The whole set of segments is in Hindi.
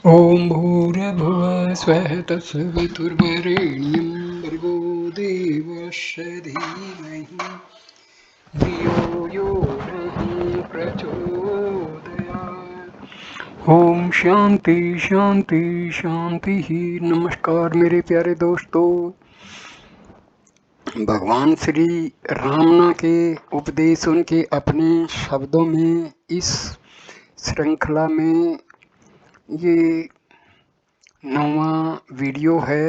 ॐ भूर्भुवः स्वः तत्सवितुर्वरेण्यं भर्गो देवस्य धीमहि धियो यो नः प्रचोदयात्। ओम शांति शांति शांति ही। नमस्कार मेरे प्यारे दोस्तों। भगवान श्री रामना के उपदेश उनके अपने शब्दों में इस श्रृंखला में ये 9वां वीडियो है।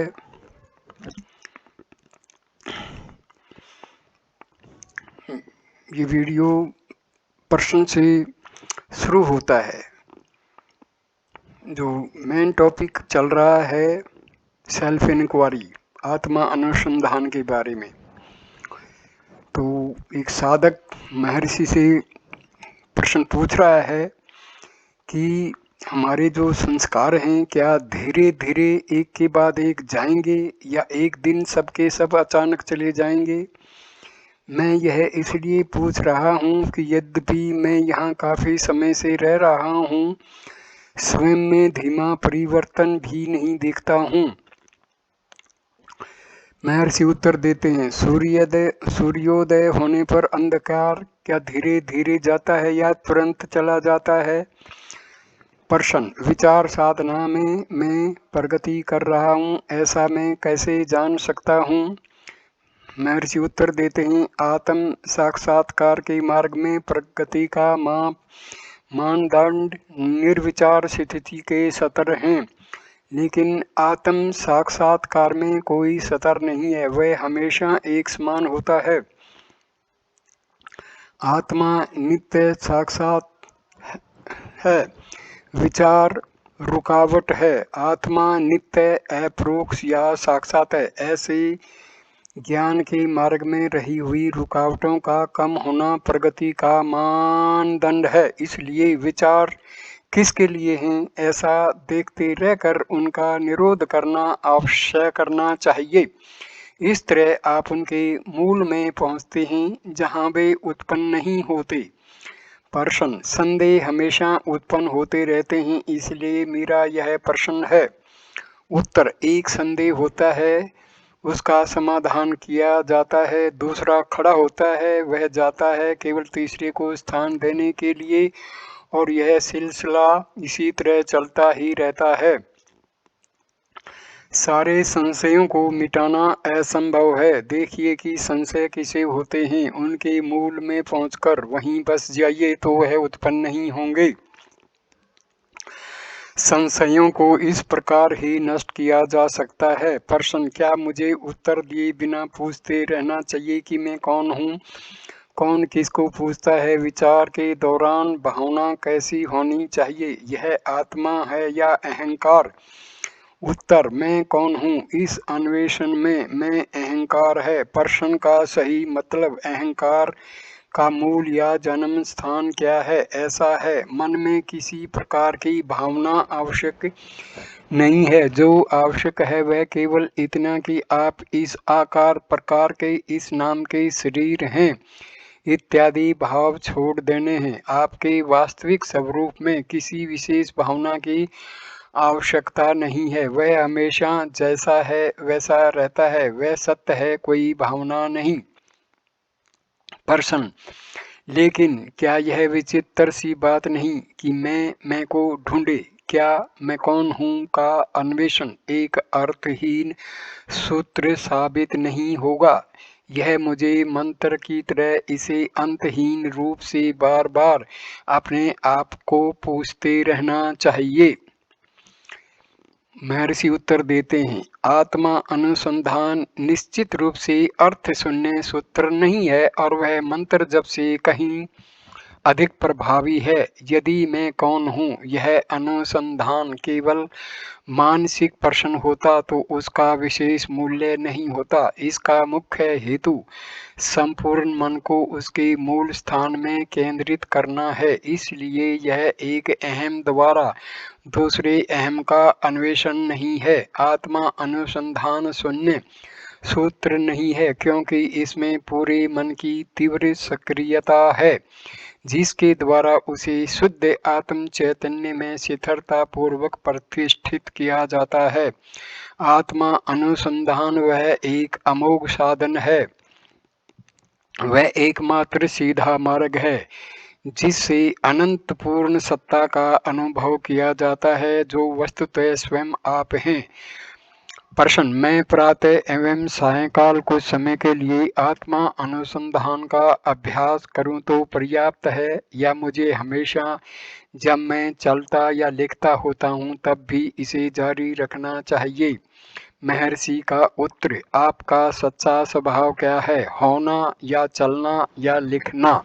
ये वीडियो प्रश्न से शुरू होता है। जो मेन टॉपिक चल रहा है सेल्फ इंक्वायरी, आत्मा अनुसंधान के बारे में। तो एक साधक महर्षि से प्रश्न पूछ रहा है कि हमारे जो संस्कार हैं क्या धीरे धीरे एक के बाद एक जाएंगे या एक दिन सबके सब अचानक चले जाएंगे। मैं यह इसलिए पूछ रहा हूँ कि यद्यपि मैं यहाँ काफ़ी समय से रह रहा हूँ, स्वयं में धीमा परिवर्तन भी नहीं देखता हूँ। महर्षि उत्तर देते हैं, सूर्योदय होने पर अंधकार क्या धीरे धीरे जाता है या तुरंत चला जाता है। प्रश्न, विचार साधना में मैं प्रगति कर रहा हूँ, ऐसा मैं कैसे जान सकता हूँ। महर्षि उत्तर देते हैं, आत्म साक्षात्कार के मार्ग में प्रगति का मानदंड निर्विचार स्थिति के सतर हैं, लेकिन आत्म साक्षात्कार में कोई सतर नहीं है, वह हमेशा एक समान होता है। आत्मा नित्य साक्षात है, विचार रुकावट है। आत्मा नित्य अपरोक्ष या साक्षात है। ऐसे ज्ञान के मार्ग में रही हुई रुकावटों का कम होना प्रगति का मानदंड है। इसलिए विचार किसके लिए हैं, ऐसा देखते रहकर उनका निरोध करना अवश्य करना चाहिए। इस तरह आप उनके मूल में पहुंचते हैं जहां वे उत्पन्न नहीं होते। प्रश्न, संदेह हमेशा उत्पन्न होते रहते हैं, इसलिए मेरा यह प्रश्न है। उत्तर, एक संदेह होता है, उसका समाधान किया जाता है, दूसरा खड़ा होता है, वह जाता है केवल तीसरे को स्थान देने के लिए, और यह सिलसिला इसी तरह चलता ही रहता है। सारे संशयों को मिटाना असंभव है। देखिए कि संशय किसे होते हैं, उनके मूल में पहुंचकर वहीं बस जाइए तो वह उत्पन्न नहीं होंगे। संशयों को इस प्रकार ही नष्ट किया जा सकता है। प्रश्न, क्या मुझे उत्तर दिए बिना पूछते रहना चाहिए कि मैं कौन हूँ। कौन किसको पूछता है। विचार के दौरान भावना कैसी होनी चाहिए, यह आत्मा है या अहंकार। उत्तर, मैं कौन हूँ, इस अन्वेषण में मैं अहंकार है। प्रश्न का सही मतलब अहंकार का मूल या जन्म स्थान क्या है। ऐसा है, मन में किसी प्रकार की भावना आवश्यक नहीं है। जो आवश्यक है वह केवल इतना कि आप इस आकार प्रकार के, इस नाम के शरीर हैं इत्यादि भाव छोड़ देने हैं। आपके वास्तविक स्वरूप में किसी विशेष भावना की आवश्यकता नहीं है। वह हमेशा जैसा है वैसा रहता है, वह सत्य है, कोई भावना नहीं। प्रश्न, लेकिन क्या यह विचित्र सी बात नहीं कि मैं को ढूंढे। क्या मैं कौन हूँ का अन्वेषण एक अर्थहीन सूत्र साबित नहीं होगा। यह मुझे मंत्र की तरह इसे अंतहीन रूप से बार बार अपने आप को पूछते रहना चाहिए। महर्षि उत्तर देते हैं, आत्मा अनुसंधान निश्चित रूप से अर्थ शून्य सूत्र नहीं है, और वह मंत्र जब से कहीं अधिक प्रभावी है। यदि मैं कौन हूँ यह अनुसंधान केवल मानसिक प्रश्न होता तो उसका विशेष मूल्य नहीं होता। इसका मुख्य हेतु संपूर्ण मन को उसके मूल स्थान में केंद्रित करना है। इसलिए यह एक अहम द्वारा दूसरे अहम का अन्वेषण नहीं है। आत्मा अनुसंधान शून्य सूत्र नहीं है, क्योंकि इसमें पूरे मन की तीव्र सक्रियता है। जिसके द्वारा उसे शुद्ध आत्म चैतन्य में स्थिरता पूर्वक प्रतिष्ठित किया जाता है। आत्मा अनुसंधान वह एक अमोघ साधन है, वह एकमात्र सीधा मार्ग है जिससे अनंत पूर्ण सत्ता का अनुभव किया जाता है, जो वस्तुतः स्वयं आप हैं। प्रश्न: मैं प्रातः एवं सायंकाल कुछ समय के लिए आत्मा अनुसंधान का अभ्यास करूं तो पर्याप्त है, या मुझे हमेशा जब मैं चलता या लिखता होता हूं तब भी इसे जारी रखना चाहिए? महर्षि का उत्तर: आपका सच्चा स्वभाव क्या है, होना या चलना या लिखना?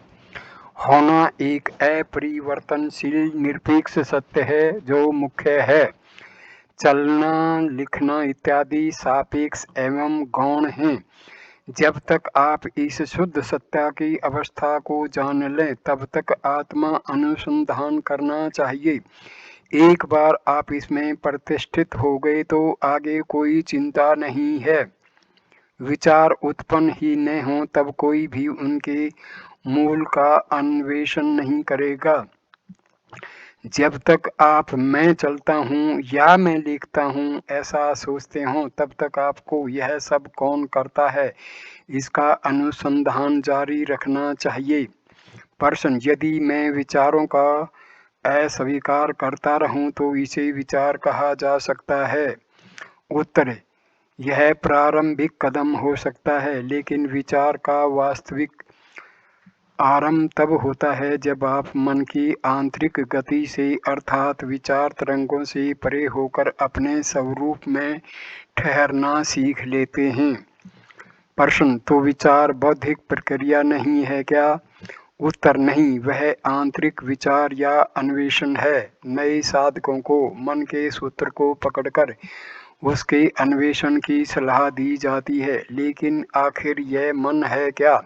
होना एक अपरिवर्तनशील निरपेक्ष सत्य है जो मुख्य है। चलना, लिखना इत्यादि सापेक्ष एवं गौण हैं। जब तक आप इस शुद्ध सत्ता की अवस्था को जान लें तब तक आत्मा अनुसंधान करना चाहिए। एक बार आप इसमें प्रतिष्ठित हो गए तो आगे कोई चिंता नहीं है। विचार उत्पन्न ही न हो तब कोई भी उनके मूल का अन्वेषण नहीं करेगा। जब तक आप मैं चलता हूँ या मैं लिखता हूँ ऐसा सोचते हो तब तक आपको यह सब कौन करता है इसका अनुसंधान जारी रखना चाहिए। प्रश्न: यदि मैं विचारों का अस्वीकार करता रहूं तो इसे विचार कहा जा सकता है? उत्तर: यह प्रारंभिक कदम हो सकता है, लेकिन विचार का वास्तविक आरंभ तब होता है जब आप मन की आंतरिक गति से अर्थात विचार तरंगों से परे होकर अपने स्वरूप में ठहरना सीख लेते हैं। प्रश्न: तो विचार बौद्धिक प्रक्रिया नहीं है क्या? उत्तर: नहीं, वह आंतरिक विचार या अन्वेषण है। नए साधकों को मन के सूत्र को पकड़कर उसके अन्वेषण की सलाह दी जाती है, लेकिन आखिर यह मन है क्या?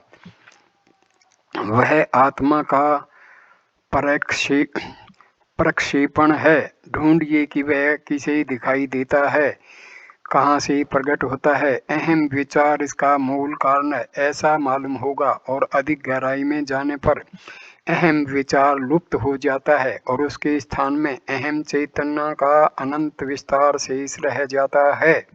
वह आत्मा का प्रक्षेपण है। ढूंढिए कि वह किसे दिखाई देता है, कहाँ से प्रकट होता है। अहम विचार इसका मूल कारण है, ऐसा मालूम होगा, और अधिक गहराई में जाने पर अहम विचार लुप्त हो जाता है और उसके स्थान में अहम चैतन्य का अनंत विस्तार शेष रह जाता है।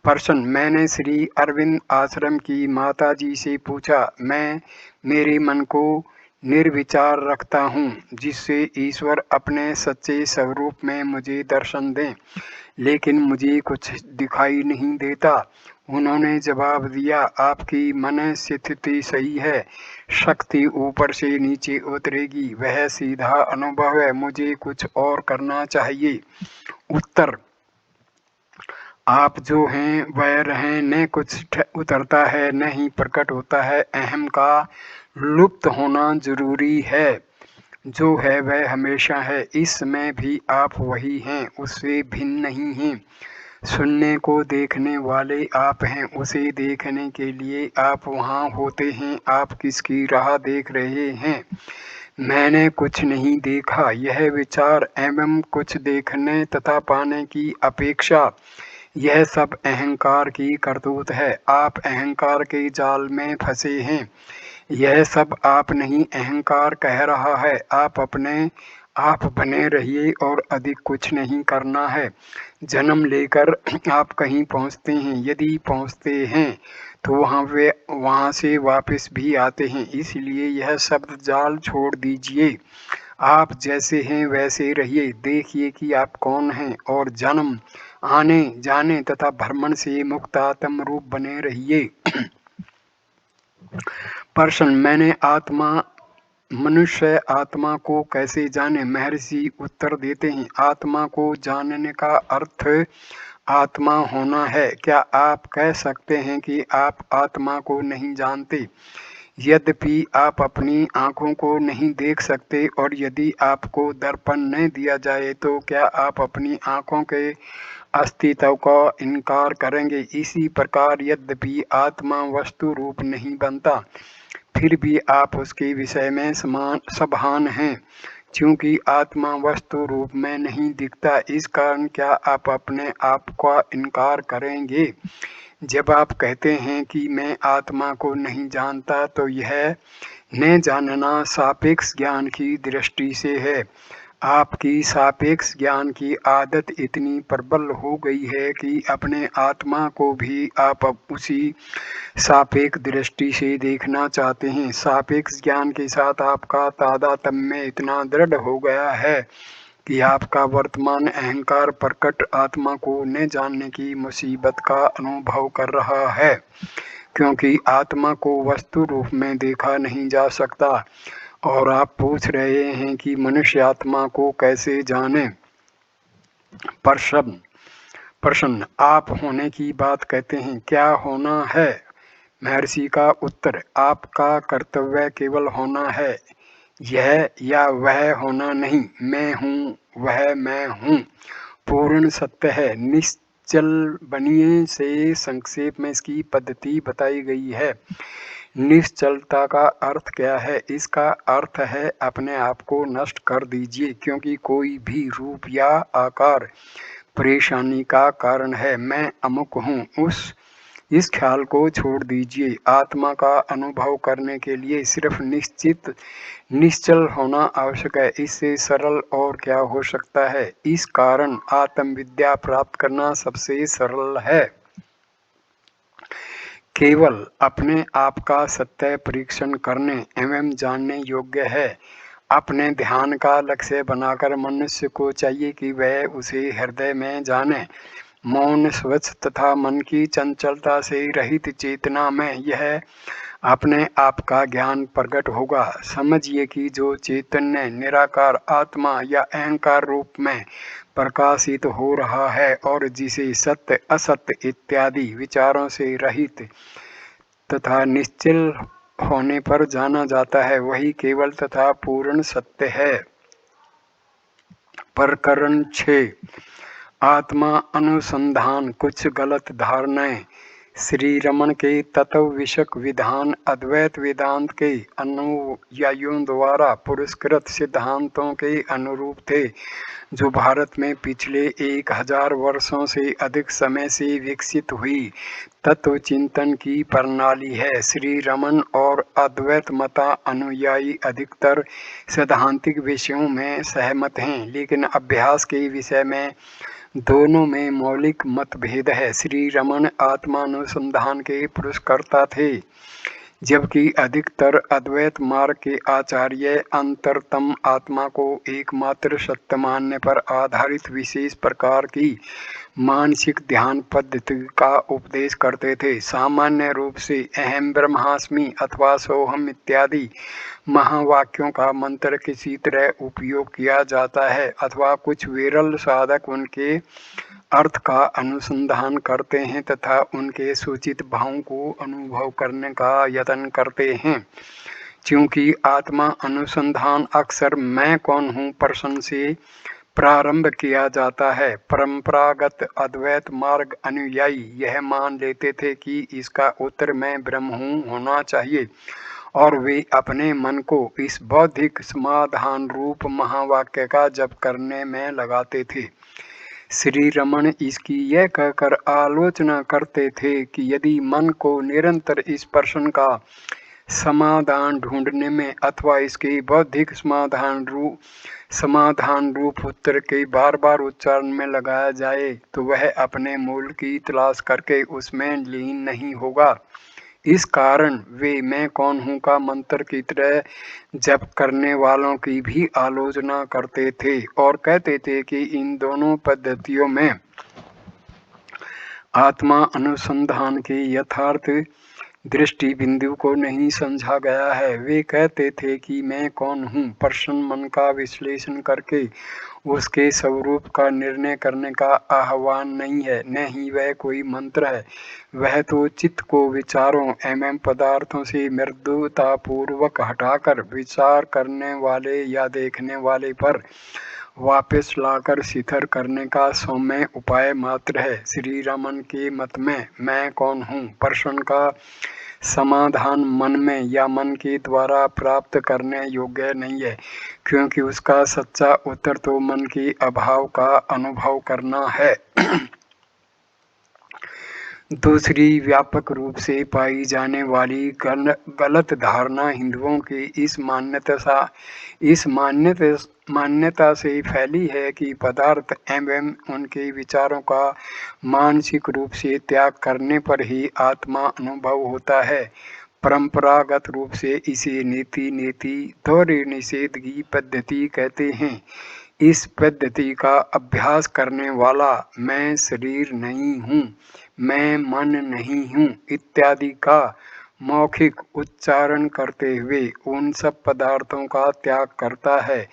प्रश्न: मैंने श्री अरविंद आश्रम की माता जी से पूछा, मैं मेरे मन को निर्विचार रखता हूँ जिससे ईश्वर अपने सच्चे स्वरूप में मुझे दर्शन दें, लेकिन मुझे कुछ दिखाई नहीं देता। उन्होंने जवाब दिया, आपकी मन स्थिति सही है, शक्ति ऊपर से नीचे उतरेगी, वह सीधा अनुभव है, मुझे कुछ और करना चाहिए। उत्तर: आप जो हैं वह रहें, न कुछ उतरता है न ही प्रकट होता है। अहम का लुप्त होना जरूरी है। जो है वह हमेशा है। इस समय भी आप वही हैं, उससे भिन्न नहीं हैं। सुनने को देखने वाले आप हैं, उसे देखने के लिए आप वहाँ होते हैं। आप किसकी राह देख रहे हैं? मैंने कुछ नहीं देखा। यह विचार एवं कुछ देखने तथा पाने की अपेक्षा, यह सब अहंकार की करतूत है। आप अहंकार के जाल में फंसे हैं। यह सब आप नहीं, अहंकार कह रहा है। आप अपने आप बने रहिए और अधिक कुछ नहीं करना है। जन्म लेकर आप कहीं पहुंचते हैं, यदि पहुंचते हैं तो वहां से वापस भी आते हैं। इसलिए यह शब्द जाल छोड़ दीजिए। आप जैसे हैं वैसे रहिए। देखिए कि आप कौन हैं और जन्म, आने जाने तथा भ्रमण से मुक्त आत्म रूप बने रहिए। प्रश्न: मैंने मनुष्य आत्मा को कैसे जाने? महर्षि उत्तर देते हैं, आत्मा को जानने का अर्थ आत्मा होना है। क्या आप कह सकते हैं कि आप आत्मा को नहीं जानते? यद्यपि आप अपनी आंखों को नहीं देख सकते और यदि आपको दर्पण न दिया जाए तो क्या आप अपनी आंखों के अस्तित्व का इनकार करेंगे? इसी प्रकार यद्यपि आत्मा वस्तु रूप नहीं बनता, फिर भी आप उसके विषय में सभान हैं, क्योंकि आत्मा वस्तु रूप में नहीं दिखता। इस कारण क्या आप अपने आप का इनकार करेंगे? जब आप कहते हैं कि मैं आत्मा को नहीं जानता तो यह न जानना सापेक्ष ज्ञान की दृष्टि से है। आपकी सापेक्ष ज्ञान की आदत इतनी प्रबल हो गई है कि अपने आत्मा को भी आप अब उसी सापेक्ष दृष्टि से देखना चाहते हैं। सापेक्ष ज्ञान के साथ आपका तादात्म्य इतना दृढ़ हो गया है कि आपका वर्तमान अहंकार प्रकट आत्मा को न जानने की मुसीबत का अनुभव कर रहा है, क्योंकि आत्मा को वस्तु रूप में देखा नहीं जा सकता। और आप पूछ रहे हैं कि मनुष्य आत्मा को कैसे जाने। प्रश्न आप होने की बात कहते हैं, क्या होना है? महर्षि का उत्तर, आपका कर्तव्य केवल होना है, यह या वह होना नहीं। मैं हूँ, वह मैं हूँ, पूर्ण सत्य है। निश्चल बनिए से संक्षेप में इसकी पद्धति बताई गई है। निश्चलता का अर्थ क्या है? इसका अर्थ है अपने आप को नष्ट कर दीजिए, क्योंकि कोई भी रूप या आकार परेशानी का कारण है। मैं अमुक हूँ, इस ख्याल को छोड़ दीजिए। आत्मा का अनुभव करने के लिए सिर्फ निश्चल होना आवश्यक है। इससे सरल और क्या हो सकता है? इस कारण आत्मविद्या प्राप्त करना सबसे सरल है। केवल अपने आप का सत्य परीक्षण करने एवं जानने योग्य है। अपने ध्यान का लक्ष्य बनाकर मनुष्य को चाहिए कि वह उसे हृदय में जाने। मौन, स्वच्छ तथा मन की चंचलता से रहित चेतना में यह अपने आप का ज्ञान प्रकट होगा। समझिए कि जो चैतन्य निराकार आत्मा या अहंकार रूप में प्रकाशित हो रहा है और जिसे सत्य असत्य इत्यादि विचारों से रहित तथा निश्चल होने पर जाना जाता है, वही केवल तथा पूर्ण सत्य है। प्रकरण 6 आत्मा अनुसंधान। कुछ गलत धारणाएं। श्री रमन के तत्व विषयक विधान अद्वैत वेदांत के अनुयायियों द्वारा पुरस्कृत सिद्धांतों के अनुरूप थे, जो भारत में पिछले 1000 वर्षों से अधिक समय से विकसित हुई तत्व चिंतन की प्रणाली है। श्री रमन और अद्वैत मता अनुयायी अधिकतर सैद्धांतिक विषयों में सहमत हैं, लेकिन अभ्यास के विषय में दोनों में मौलिक मतभेद है। श्री रमन आत्मानुसंधान के पुरस्कर्ता थे, जबकि अधिकतर अद्वैत मार्ग के आचार्य अंतरतम आत्मा को एकमात्र सत्य मानने पर आधारित विशेष प्रकार की मानसिक ध्यान पद्धति का उपदेश करते थे। सामान्य रूप से अहम ब्रह्मास्मि अथवा सोहम इत्यादि महावाक्यों का मंत्र किसी तरह उपयोग किया जाता है, अथवा कुछ विरल साधक उनके अर्थ का अनुसंधान करते हैं तथा उनके सूचित भावों को अनुभव करने का यत्न करते हैं। क्योंकि आत्मा अनुसंधान अक्सर मैं कौन हूँ प्रश्न से प्रारंभ किया जाता है, परंपरागत अद्वैत मार्ग अनुयायी यह मान लेते थे कि इसका उत्तर मैं ब्रह्म हूँ होना चाहिए, और वे अपने मन को इस बौद्धिक समाधान रूप महावाक्य का जप करने में लगाते थे। श्री रमन इसकी यह कहकर आलोचना करते थे कि यदि मन को निरंतर इस प्रश्न का समाधान ढूंढने में अथवा इसके बौद्धिक समाधान रूप उत्तर के बार बार उच्चारण में लगाया जाए, तो वह अपने मूल की तलाश करके उसमें लीन नहीं होगा। इस कारण वे मैं कौन हूँ का मंत्र की तरह जप करने वालों की भी आलोचना करते थे और कहते थे कि इन दोनों पद्धतियों में आत्मा अनुसंधान के यथार्थ दृष्टि बिंदु को नहीं समझा गया है। वे कहते थे कि मैं कौन हूँ प्रश्न मन का विश्लेषण करके उसके स्वरूप का निर्णय करने का आह्वान नहीं है, न ही वह कोई मंत्र है। वह तो चित्त को विचारों एवं पदार्थों से मृदुतापूर्वक हटाकर विचार करने वाले या देखने वाले पर वापस लाकर शिथिल करने का सौम्य उपाय मात्र है। श्री रमन के मत में मैं कौन हूँ प्रश्न का समाधान मन में या मन के द्वारा प्राप्त करने योग्य नहीं है, क्योंकि उसका सच्चा उत्तर तो मन के अभाव का अनुभव करना है। दूसरी व्यापक रूप से पाई जाने वाली गलत धारणा हिंदुओं की इस मान्यता से फैली है कि पदार्थ एवं उनके विचारों का मानसिक रूप से त्याग करने पर ही आत्मा अनुभव होता है। परंपरागत रूप से इसे नेति दोहरे निषेध की पद्धति कहते हैं। इस पद्धति का अभ्यास करने वाला मैं शरीर नहीं हूँ, मैं मन नहीं हूँ इत्यादि का मौखिक उच्चारण करते हुए उन सब पदार्थों का त्याग करता है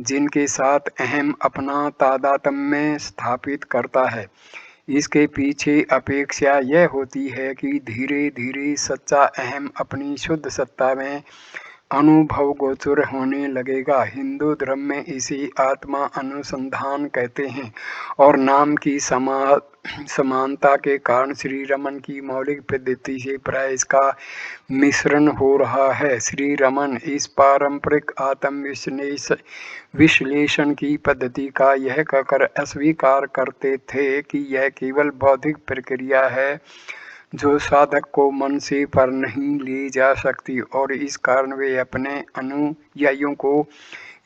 जिनके साथ अहम अपना तादात्म्य स्थापित करता है। इसके पीछे अपेक्षा यह होती है कि धीरे धीरे सच्चा अहम अपनी शुद्ध सत्ता में अनुभव गोचर होने लगेगा। हिंदू धर्म में इसे आत्मा अनुसंधान कहते हैं और नाम की समानता के कारण श्री रमन की मौलिक पद्धति से प्राय इसका मिश्रण हो रहा है। श्री रमन इस पारंपरिक आत्म विश्लेषण की पद्धति का यह कहकर अस्वीकार करते थे कि यह केवल बौद्धिक प्रक्रिया है जो साधक को मन से पर नहीं ले जा सकती और इस कारण वे अपने अनुयायियों को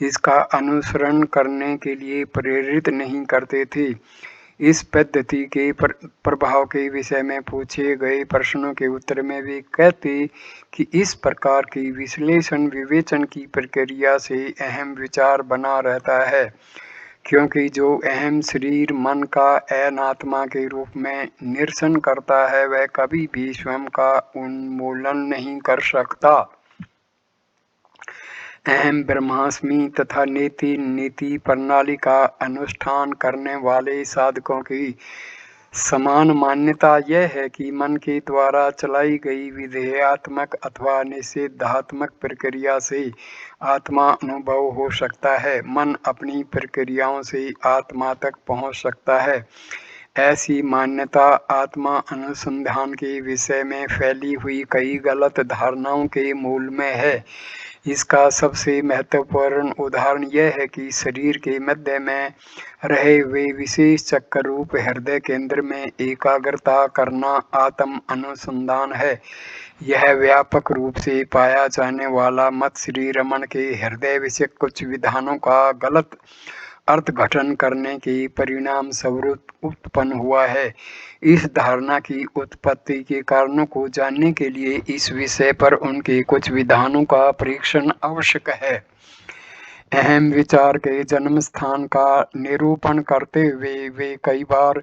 इसका अनुसरण करने के लिए प्रेरित नहीं करते थे। इस पद्धति के प्रभाव के विषय में पूछे गए प्रश्नों के उत्तर में वे कहते कि इस प्रकार की विश्लेषण विवेचन की प्रक्रिया से अहम विचार बना रहता है, क्योंकि जो अहम शरीर मन का अनात्मा के रूप में निरसन करता है वह कभी भी स्वयं का उन्मूलन नहीं कर सकता। अहम ब्रह्मास्मि तथा नीति प्रणाली का अनुष्ठान करने वाले साधकों की समान मान्यता यह है कि मन के द्वारा चलाई गई विधेयात्मक अथवा निषेधात्मक प्रक्रिया से आत्मा अनुभव हो सकता है। मन अपनी प्रक्रियाओं से आत्मा तक पहुंच सकता है। ऐसी मान्यता आत्मा अनुसंधान के विषय में फैली हुई कई गलत धारणाओं के मूल में है। इसका सबसे महत्वपूर्ण उदाहरण यह है कि शरीर के मध्य में रहे हुए विशेष चक्र रूप हृदय केंद्र में एकाग्रता करना आत्म अनुसंधान है। यह व्यापक रूप से पाया जाने वाला मत श्री रमन के हृदय विषयक कुछ विधानों का गलत अर्थघटन करने के परिणाम स्वरूप उत्पन्न हुआ है। इस धारणा की उत्पत्ति के कारणों को जानने के लिए इस विषय पर उनके कुछ विधानों का परीक्षण आवश्यक है। अहम विचार के जन्म स्थान का निरूपण करते हुए वे कई बार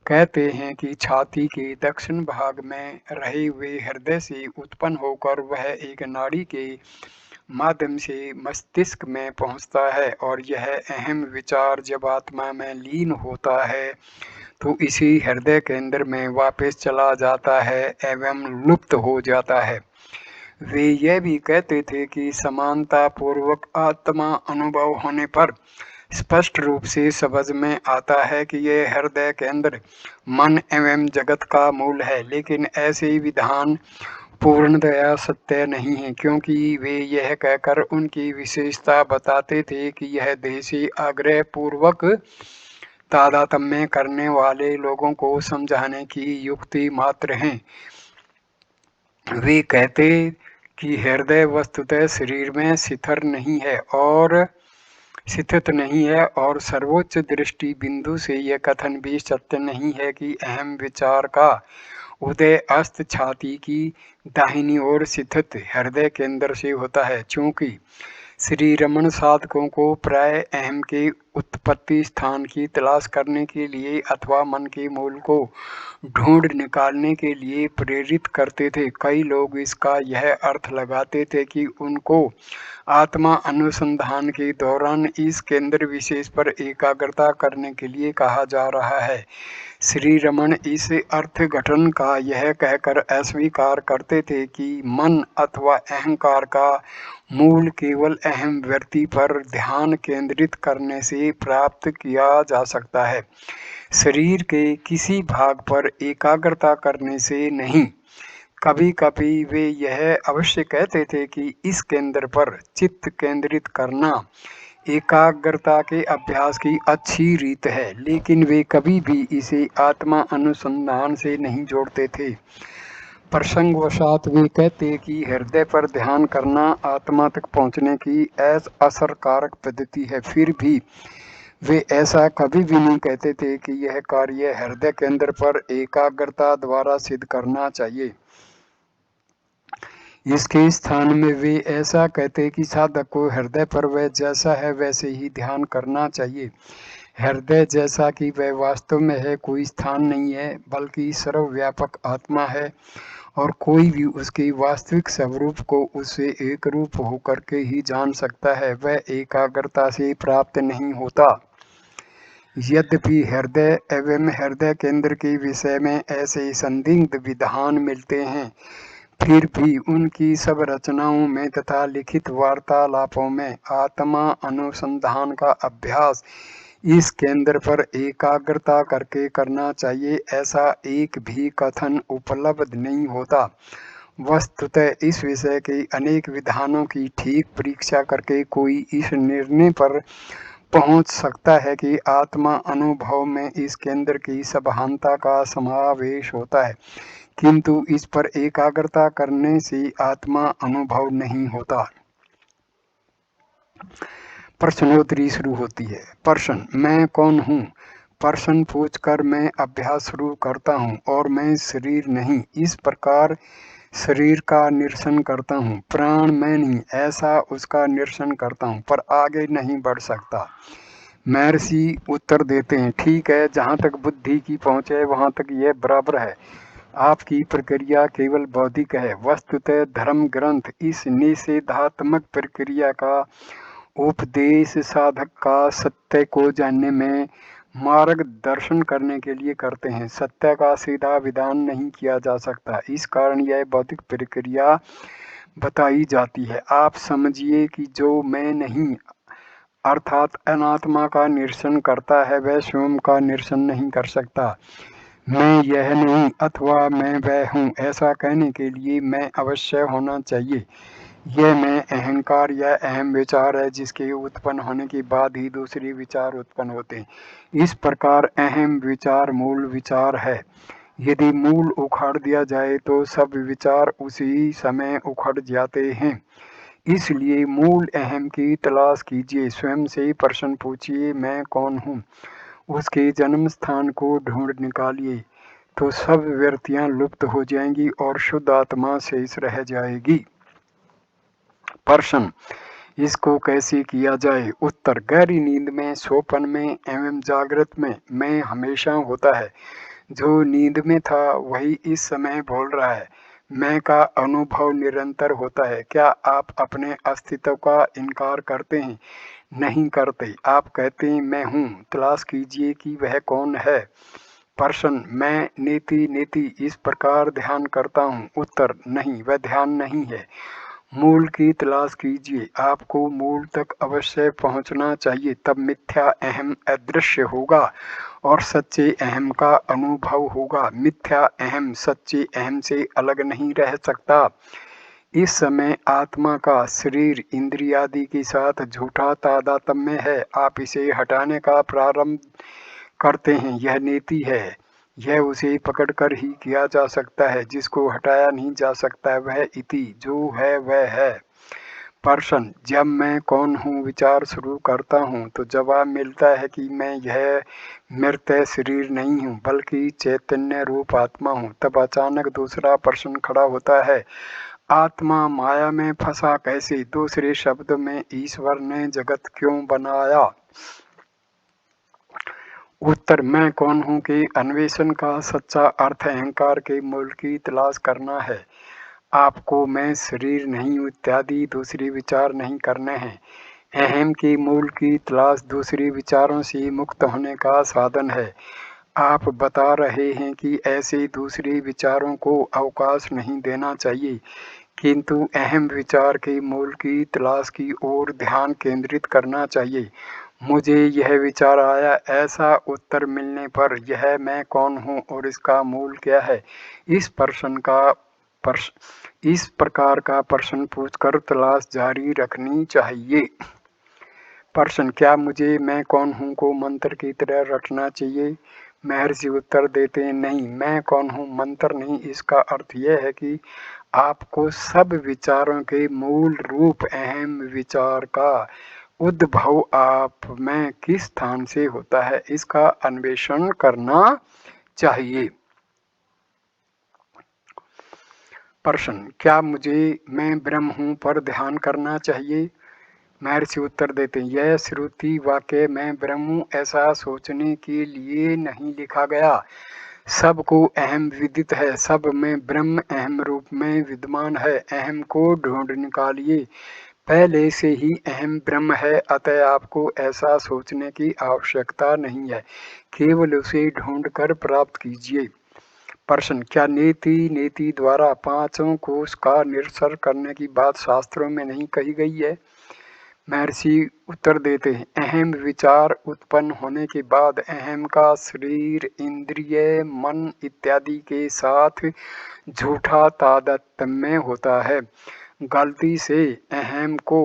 कहते हैं कि छाती के दक्षिण भाग में रहे हुए हृदय से उत्पन्न होकर वह एक नाड़ी के माध्यम से मस्तिष्क में पहुंचता है और यह अहम विचार जब आत्मा में लीन होता है तो इसी हृदय केंद्र में वापस चला जाता है एवं लुप्त हो जाता है। वे यह भी कहते थे कि समानता पूर्वक आत्मा अनुभव होने पर स्पष्ट रूप से समझ में आता है कि यह हृदय केंद्र मन एवं जगत का मूल है, लेकिन ऐसे विधान पूर्णतया सत्य नहीं है, क्योंकि वे यह कहकर उनकी विशेषता बताते थे कि यह देह से आग्रह पूर्वक तादात्म्य करने वाले लोगों को समझाने की युक्ति मात्र हैं। वे कहते कि हृदय वस्तुतः शरीर में स्थित नहीं है और सर्वोच्च दृष्टि बिंदु से यह कथन भी सत्य नहीं है कि अहम विचार का उदय अस्त छाती की दाहिनी ओर स्थित हृदय केंद्र से होता है। चूंकि श्री रमन साधकों को प्राय अहम के उत्पत्ति स्थान की तलाश करने के लिए अथवा मन के मूल को ढूंढ निकालने के लिए प्रेरित करते थे, कई लोग इसका यह अर्थ लगाते थे कि उनको आत्मा अनुसंधान के दौरान इस केंद्र विशेष पर एकाग्रता करने के लिए कहा जा रहा है। श्री रमन इस अर्थघटन का यह कहकर अस्वीकार करते थे कि मन अथवा अहंकार का मूल केवल अहम वृत्ति पर ध्यान केंद्रित करने से प्राप्त किया जा सकता है, शरीर के किसी भाग पर एकाग्रता करने से नहीं। कभी कभी वे यह अवश्य कहते थे कि इस केंद्र पर चित्त केंद्रित करना एकाग्रता के अभ्यास की अच्छी रीत है, लेकिन वे कभी भी इसे आत्मा अनुसंधान से नहीं जोड़ते थे। प्रसंगवशात वे कहते कि हृदय पर ध्यान करना आत्मा तक पहुंचने की असरकारक पद्धति है। फिर भी वे ऐसा कभी भी नहीं कहते थे कि यह कार्य हृदय केंद्र पर एकाग्रता द्वारा सिद्ध करना चाहिए। इसके स्थान में वे ऐसा कहते कि साधक को हृदय पर वह जैसा है वैसे ही ध्यान करना चाहिए। हृदय जैसा कि वह वास्तव में है कोई स्थान नहीं है, बल्कि सर्वव्यापक आत्मा है, और कोई भी उसके वास्तविक स्वरूप को उससे एक रूप होकर के ही जान सकता है। वह एकाग्रता से प्राप्त नहीं होता। यद्यपि हृदय एवं हृदय केंद्र के विषय में ऐसे संदिग्ध विधान मिलते हैं, फिर भी उनकी सब रचनाओं में तथा लिखित वार्तालापों में आत्मा अनुसंधान का अभ्यास इस केंद्र पर एकाग्रता करके करना चाहिए, ऐसा एक भी कथन उपलब्ध नहीं होता। वस्तुतः इस विषय के अनेक विधानों की ठीक परीक्षा करके कोई इस निर्णय पर पहुंच सकता है कि आत्मा अनुभव में इस केंद्र की सभानता का समावेश होता है, किंतु इस पर एकाग्रता करने से आत्मा अनुभव नहीं होता। प्रश्नोत्तरी शुरू होती है। प्रश्न: मैं कौन हूँ? प्रश्न पूछकर मैं अभ्यास शुरू करता हूँ और मैं शरीर नहीं, इस प्रकार शरीर का निरसन करता हूँ। प्राण मैं नहीं, ऐसा उसका निरसन करता हूँ, पर आगे नहीं बढ़ सकता। महर्षि उत्तर देते हैं, ठीक है, जहाँ तक बुद्धि की पहुँच है वहाँ तक यह बराबर है। आपकी प्रक्रिया केवल बौद्धिक है। वस्तुतः धर्म ग्रंथ इस निषेधात्मक प्रक्रिया का उपदेश साधक का सत्य को जानने में मार्गदर्शन करने के लिए करते हैं। सत्य का सीधा विधान नहीं किया जा सकता, इस कारण यह बौद्धिक प्रक्रिया बताई जाती है। आप समझिए कि जो मैं नहीं अर्थात अनात्मा का निरसन करता है वह स्वयं का निरसन नहीं कर सकता। मैं यह नहीं अथवा मैं वह हूँ, ऐसा कहने के लिए मैं अवश्य होना चाहिए। यह मैं अहंकार या अहम विचार है, जिसके उत्पन्न होने के बाद ही दूसरे विचार उत्पन्न होते हैं। इस प्रकार अहम विचार मूल विचार है। यदि मूल उखाड़ दिया जाए तो सब विचार उसी समय उखड़ जाते हैं। इसलिए मूल अहम की तलाश कीजिए। स्वयं से प्रश्न पूछिए, मैं कौन हूँ? उसके जन्म स्थान को ढूंढ निकालिए, तो सब वृत्तियां लुप्त हो जाएंगी और शुद्ध आत्मा शेष रह जाएगी। प्रश्न: इसको कैसे किया जाए? उत्तर: गहरी नींद में, स्वप्न में एवं जागृत में मैं हमेशा होता है। जो नींद में था वही इस समय बोल रहा है। मैं का अनुभव निरंतर होता है। क्या आप अपने अस्तित्व का इनकार करते हैं? नहीं करते। आप कहते हैं मैं हूँ। तलाश कीजिए कि वह कौन है। प्रश्न: मैं नीति नीति इस प्रकार ध्यान करता हूँ। उत्तर: नहीं, वह ध्यान नहीं है। मूल की तलाश कीजिए। आपको मूल तक अवश्य पहुंचना चाहिए, तब मिथ्या अहम अदृश्य होगा और सच्चे अहम का अनुभव होगा। मिथ्या अहम सच्चे अहम से अलग नहीं रह सकता। इस समय आत्मा का शरीर इंद्रियादि के साथ झूठा तादात्म्य है। आप इसे हटाने का प्रारंभ करते हैं, यह नीति है। यह उसे पकड़कर ही किया जा सकता है, जिसको हटाया नहीं जा सकता। वह इति जो है वह है। प्रश्न: जब मैं कौन हूँ विचार शुरू करता हूँ तो जवाब मिलता है कि मैं यह मृत शरीर नहीं हूँ, बल्कि चैतन्य रूप आत्मा हूँ। तब अचानक दूसरा प्रश्न खड़ा होता है, आत्मा माया में फंसा कैसे? दूसरे शब्द में, ईश्वर ने जगत क्यों बनाया? उत्तर: मैं कौन हूँ के अन्वेषण का सच्चा अर्थ अहंकार के मूल की तलाश करना है। आपको मैं शरीर नहीं हूँ इत्यादि दूसरे विचार नहीं करने हैं। अहम के मूल की तलाश दूसरे विचारों से मुक्त होने का साधन है। आप बता रहे हैं कि ऐसे दूसरे विचारों को अवकाश नहीं देना चाहिए, किंतु अहम विचार के मूल की तलाश की ओर ध्यान केंद्रित करना चाहिए। मुझे यह विचार आया, ऐसा उत्तर मिलने पर यह मैं कौन हूँ और इसका मूल क्या है, इस प्रकार का प्रश्न पूछकर तलाश जारी रखनी चाहिए। प्रश्न, क्या मुझे मैं कौन हूँ को मंत्र की तरह रटना चाहिए? महर्षि उत्तर देते हैं, नहीं, मैं कौन हूँ मंत्र नहीं। इसका अर्थ यह है कि आपको सब विचारों के मूल रूप अहम विचार का उद्भव आप में किस स्थान से होता है, इसका अन्वेषण करना चाहिए। प्रश्न, क्या मुझे मैं ब्रह्म हूँ पर ध्यान करना चाहिए? महर्षि उत्तर देते हैं, यह श्रुति वाक्य मैं ब्रह्म हूँ ऐसा सोचने के लिए नहीं लिखा गया। सबको अहम विदित है, सब में ब्रह्म अहम रूप में विद्यमान है। अहम को ढूंढ निकालिए, पहले से ही अहम ब्रह्म है, अतः आपको ऐसा सोचने की आवश्यकता नहीं है, केवल उसे ढूंढ कर प्राप्त कीजिए। प्रश्न, क्या नेति नेति द्वारा पांचों कोश का निरसन करने की बात शास्त्रों में नहीं कही गई है? महर्षि उत्तर देते हैं, अहम विचार उत्पन्न होने के बाद अहम का शरीर, इंद्रिय, मन इत्यादि के साथ झूठा तादात्म्य होता है। गलती से अहम को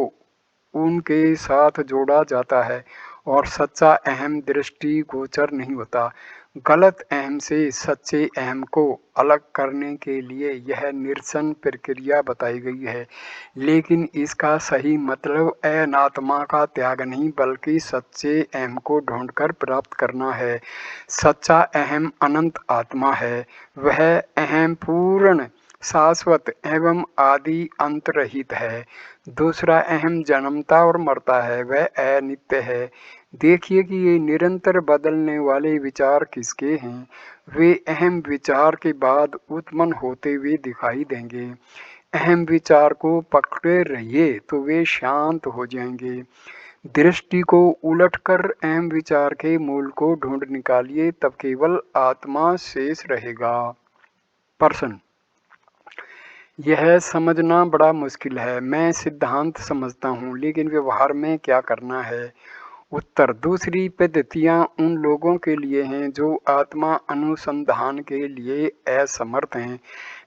उनके साथ जोड़ा जाता है और सच्चा अहम दृष्टि गोचर नहीं होता। गलत अहम से सच्चे अहम को अलग करने के लिए यह निरसन प्रक्रिया बताई गई है, लेकिन इसका सही मतलब अनात्मा का त्याग नहीं बल्कि सच्चे अहम को ढूंढकर प्राप्त करना है। सच्चा अहम अनंत आत्मा है, वह अहम पूर्ण, शाश्वत एवं आदि अंत रहित है। दूसरा अहम जन्मता और मरता है, वह अनित्य है। देखिए कि ये निरंतर बदलने वाले विचार किसके हैं, वे अहम विचार के बाद उत्पन्न होते हुए दिखाई देंगे। अहम विचार को पकड़े रहिए तो वे शांत हो जाएंगे। दृष्टि को उलटकर अहम विचार के मूल को ढूंढ निकालिए, तब केवल आत्मा शेष रहेगा। प्रश्न, यह समझना बड़ा मुश्किल है। मैं सिद्धांत समझता हूँ, लेकिन व्यवहार में क्या करना है? उत्तर, दूसरी पद्धतियाँ उन लोगों के लिए हैं जो आत्मा अनुसंधान के लिए असमर्थ हैं।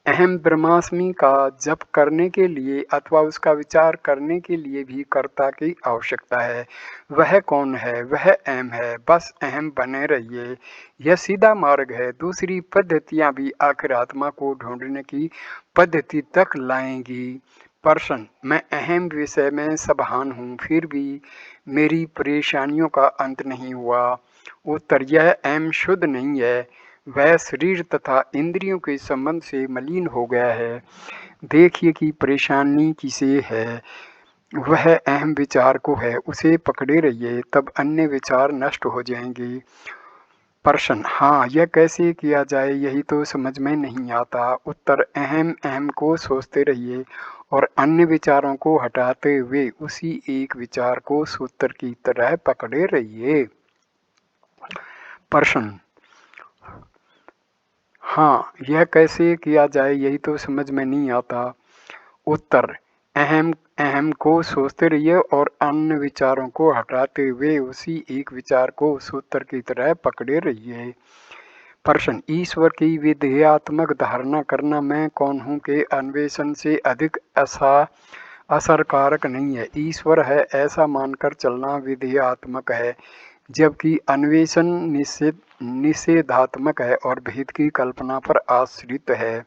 अहम ब्रह्मास्मि का जप करने के लिए अथवा उसका विचार करने के लिए भी कर्ता की आवश्यकता है। वह कौन है? वह अहम है, बस अहम बने रहिए, यह सीधा मार्ग है। दूसरी पद्धतियाँ भी आखिर आत्मा को ढूंढने की पद्धति तक लाएंगी। प्रश्न, मैं अहम विषय में सबहान हूँ, फिर भी मेरी परेशानियों का अंत नहीं हुआ। उत्तर, यह अहम शुद्ध नहीं है, वह शरीर तथा इंद्रियों के संबंध से मलिन हो गया है। देखिए कि परेशानी किसे है, वह अहम विचार को है, उसे पकड़े रहिए, तब अन्य विचार नष्ट हो जाएंगे। प्रश्न, हाँ, यह कैसे किया जाए, यही तो समझ में नहीं आता। उत्तर, अहम अहम को सोचते रहिए और अन्य विचारों को हटाते हुए उसी एक विचार को सूत्र की तरह पकड़े रहिए। प्रश्न, हाँ, यह कैसे किया जाए, यही तो समझ में नहीं आता। उत्तर, अहम अहम को सोचते रहिए और अन्य विचारों को हटाते हुए उसी एक विचार को सूत्र की तरह पकड़े रहिए। प्रश्न, ईश्वर की विधेयात्मक धारणा करना मैं कौन हूँ के अन्वेषण से अधिक असरकारक नहीं है। ईश्वर है ऐसा मानकर चलना विधेयात्मक है, जबकि अन्वेषण निषेधात्मक है और भेद की कल्पना पर आश्रित है।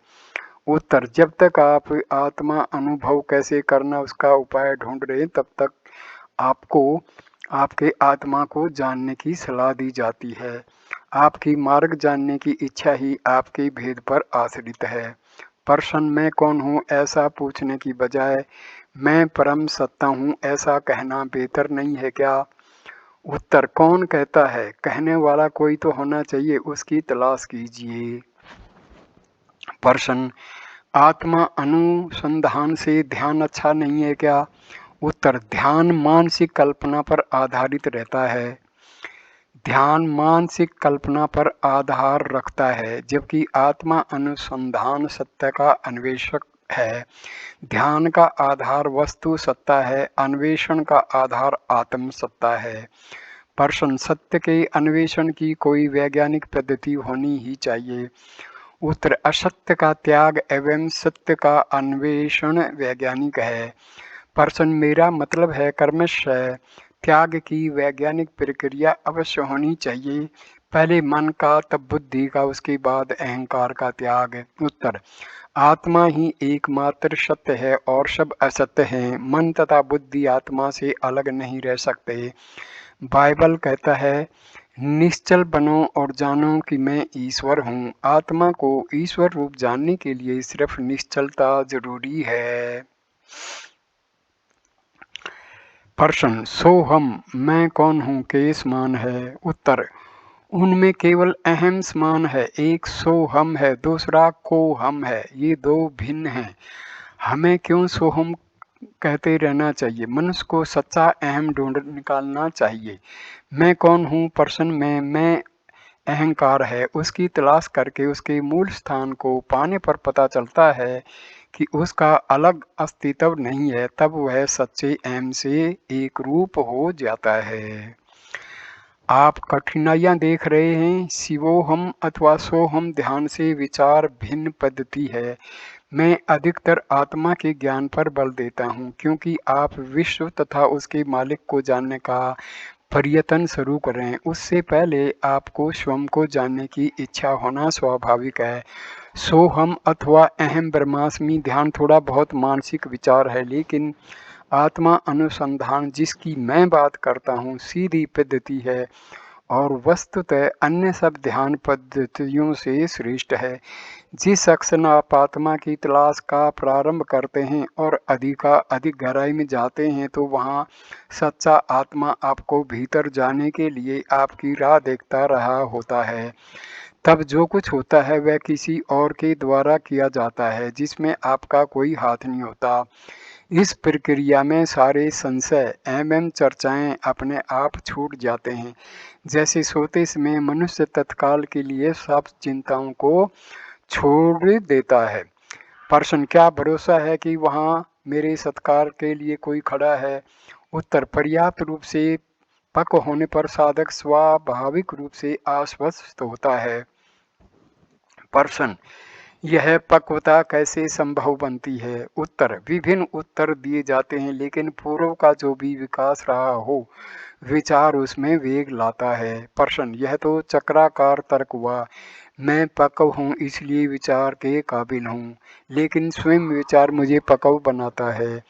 उत्तर, जब तक आप आत्मा अनुभव कैसे करना उसका उपाय ढूंढ रहे, तब तक आपको आपके आत्मा को जानने की सलाह दी जाती है। आपकी मार्ग जानने की इच्छा ही आपके भेद पर आश्रित है। प्रश्न, मैं कौन हूँ ऐसा पूछने की बजाय मैं परम सत्ता हूँ ऐसा कहना बेहतर नहीं है क्या? उत्तर, कौन कहता है? कहने वाला कोई तो होना चाहिए, उसकी तलाश कीजिए। प्रश्न, आत्मा अनुसंधान से ध्यान अच्छा नहीं है क्या? उत्तर, ध्यान मानसिक कल्पना पर आधारित रहता है। ध्यान मानसिक कल्पना पर आधार रखता है, जबकि आत्मा अनुसंधान सत्य का अन्वेषक है। ध्यान का आधार वस्तु सत्ता है, अन्वेषण का आधार आत्म सत्ता है। प्रश्न, सत्य के अन्वेषण की कोई वैज्ञानिक पद्धति होनी ही चाहिए। उत्तर, असत्य का त्याग एवं सत्य का अन्वेषण वैज्ञानिक है। प्रश्न, मेरा मतलब है कर्मश है, त्याग की वैज्ञानिक प्रक्रिया अवश्य होनी चाहिए। पहले मन का, तब बुद्धि का, उसके बाद अहंकार का त्याग। उत्तर: आत्मा ही एकमात्र सत्य है और सब असत्य हैं। मन तथा बुद्धि आत्मा से अलग नहीं रह सकते। बाइबल कहता है, निश्चल बनो और जानो कि मैं ईश्वर हूँ। आत्मा को ईश्वर रूप जानने के लिए सिर्फ निश्चलता जरूरी है। प्रश्न: सोहम, मैं कौन हूँ के समान है? उत्तर: उनमें केवल अहम समान है। एक सोहम है, दूसरा कोहम है। ये दो भिन्न हैं। हमें क्यों सोहम कहते रहना चाहिए? मनुष्य को सच्चा अहम ढूंढ निकालना चाहिए। मैं कौन हूँ प्रश्न में मैं अहंकार है, उसकी तलाश करके उसके मूल स्थान को पाने पर पता चलता है कि उसका अलग अस्तित्व नहीं है। तब वह सच्चे अहम से एक रूप हो जाता है। आप कठिनाइयां देख रहे हैं। शिवोहम अथवा सोहम ध्यान से विचार भिन्न पद्धति है। मैं अधिकतर आत्मा के ज्ञान पर बल देता हूँ, क्योंकि आप विश्व तथा उसके मालिक को जानने का प्रयत्न शुरू करें। उससे पहले आपको स्वयं को जानने की इच्छा होना स्वाभाविक है। सोहम अथवा अहम ब्रह्मास्मि ध्यान थोड़ा बहुत मानसिक विचार है, लेकिन आत्मा अनुसंधान जिसकी मैं बात करता हूँ सीधी पद्धति है और वस्तुतः अन्य सब ध्यान पद्धतियों से श्रेष्ठ है। जिस क्षण आप आत्मा की तलाश का प्रारंभ करते हैं और अधिक गहराई में जाते हैं, तो वहाँ सच्चा आत्मा आपको भीतर जाने के लिए आपकी राह देखता रहा होता है। तब जो कुछ होता है वह किसी और के द्वारा किया जाता है, जिसमें आपका कोई हाथ नहीं होता। इस प्रक्रिया में सारे संशय एवं चर्चाएं अपने आप छूट जाते हैं। जैसे सोते समय मनुष्य तत्काल के लिए सब चिंताओं को छोड़ देता है। प्रश्न: क्या भरोसा है कि वहाँ मेरे सत्कार के लिए कोई खड़ा है? उत्तर: पर्याप्त रूप से पक्व होने पर साधक स्वाभाविक रूप से आश्वस्त होता है। प्रश्न: यह पक्वता कैसे संभव बनती है? उत्तर: विभिन्न उत्तर दिए जाते हैं, लेकिन पूर्व का जो भी विकास रहा हो, विचार उसमें वेग लाता है। प्रश्न: यह तो चक्राकार तर्क हुआ। मैं पक्व हूँ इसलिए विचार के काबिल हूँ, लेकिन स्वयं विचार मुझे पक्व बनाता है।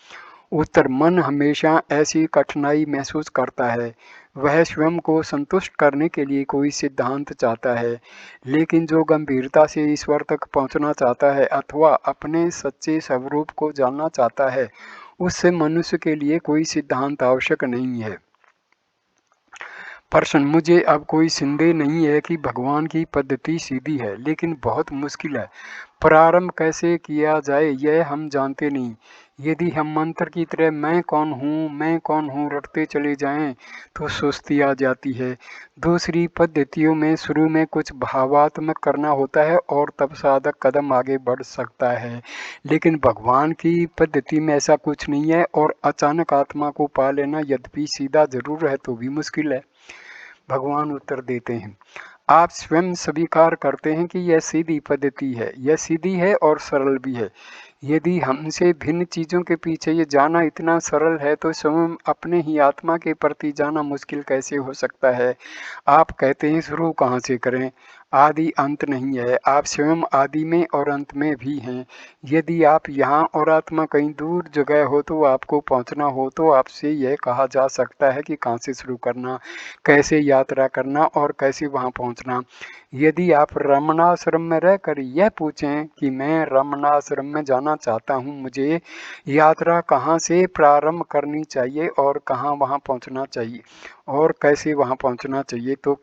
उत्तर: मन हमेशा ऐसी कठिनाई महसूस करता है। वह स्वयं को संतुष्ट करने के लिए कोई सिद्धांत चाहता है, लेकिन जो गंभीरता से ईश्वर तक पहुंचना चाहता है अथवा अपने सच्चे स्वरूप को जानना चाहता है, उससे मनुष्य के लिए कोई सिद्धांत आवश्यक नहीं है। प्रश्न: मुझे अब कोई संदेह नहीं है कि भगवान की पद्धति सीधी है, लेकिन बहुत मुश्किल है। प्रारंभ कैसे किया जाए यह हम जानते नहीं। यदि हम मंत्र की तरह मैं कौन हूँ रटते चले जाएं, तो सुस्ती आ जाती है। दूसरी पद्धतियों में शुरू में कुछ भावात्मक करना होता है और तब साधक कदम आगे बढ़ सकता है, लेकिन भगवान की पद्धति में ऐसा कुछ नहीं है और अचानक आत्मा को पा लेना यद्यपि सीधा जरूर है तो भी मुश्किल है। भगवान उत्तर देते हैं, आप स्वयं स्वीकार करते हैं कि यह सीधी पद्धति है। यह सीधी है और सरल भी है। यदि हमसे भिन्न चीज़ों के पीछे ये जाना इतना सरल है, तो स्वयं अपने ही आत्मा के प्रति जाना मुश्किल कैसे हो सकता है? आप कहते हैं शुरू कहाँ से करें? आदि अंत नहीं है। आप स्वयं आदि में और अंत में भी हैं। यदि आप यहाँ और आत्मा कहीं दूर जगह हो तो आपको पहुँचना हो, तो आपसे यह कहा जा सकता है कि कहाँ से शुरू करना, कैसे यात्रा करना और कैसे वहाँ पहुँचना। यदि आप रमणाश्रम में रहकर यह पूछें कि मैं रमणाश्रम में जाना चाहता हूँ, मुझे यात्रा कहाँ से प्रारंभ करनी चाहिए और कहाँ वहाँ पहुँचना चाहिए और कैसे वहाँ पहुँचना चाहिए, तो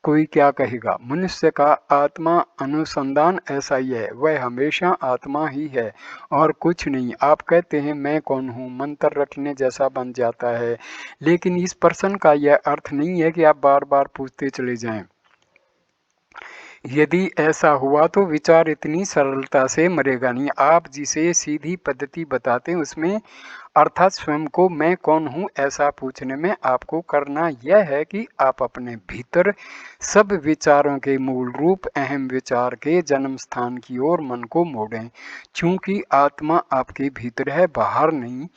कोई क्या कहेगा? मनुष्य का आत्मा अनुसंधान ऐसा ही है। वह हमेशा आत्मा ही है और कुछ नहीं। आप कहते हैं मैं कौन हूँ, मंत्र रटने जैसा बन जाता है, लेकिन इस प्रश्न का यह अर्थ नहीं है कि आप बार बार पूछते चले जाएं। यदि ऐसा हुआ तो विचार इतनी सरलता से मरेगा नहीं। आप जिसे सीधी पद्धति बताते हैं उसमें अर्थात स्वयं को मैं कौन हूँ ऐसा पूछने में आपको करना यह है कि आप अपने भीतर सब विचारों के मूल रूप अहम विचार के जन्म स्थान की ओर मन को मोड़ें। चूंकि आत्मा आपके भीतर है, बाहर नहीं,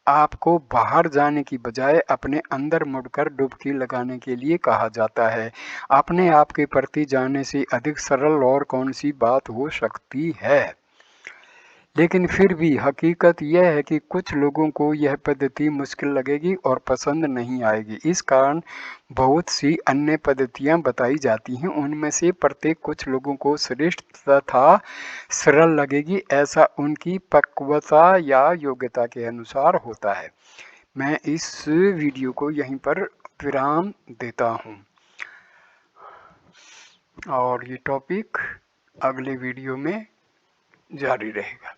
आपको बाहर जाने की बजाय अपने अंदर मुड़कर डुबकी लगाने के लिए कहा जाता है। अपने आप के प्रति जाने से अधिक सरल और कौन सी बात हो सकती है। लेकिन फिर भी हकीकत यह है कि कुछ लोगों को यह पद्धति मुश्किल लगेगी और पसंद नहीं आएगी। इस कारण बहुत सी अन्य पद्धतियां बताई जाती हैं। उनमें से प्रत्येक कुछ लोगों को श्रेष्ठ तथा सरल लगेगी, ऐसा उनकी पक्वता या योग्यता के अनुसार होता है। मैं इस वीडियो को यहीं पर विराम देता हूँ और ये टॉपिक अगले वीडियो में जारी रहेगा।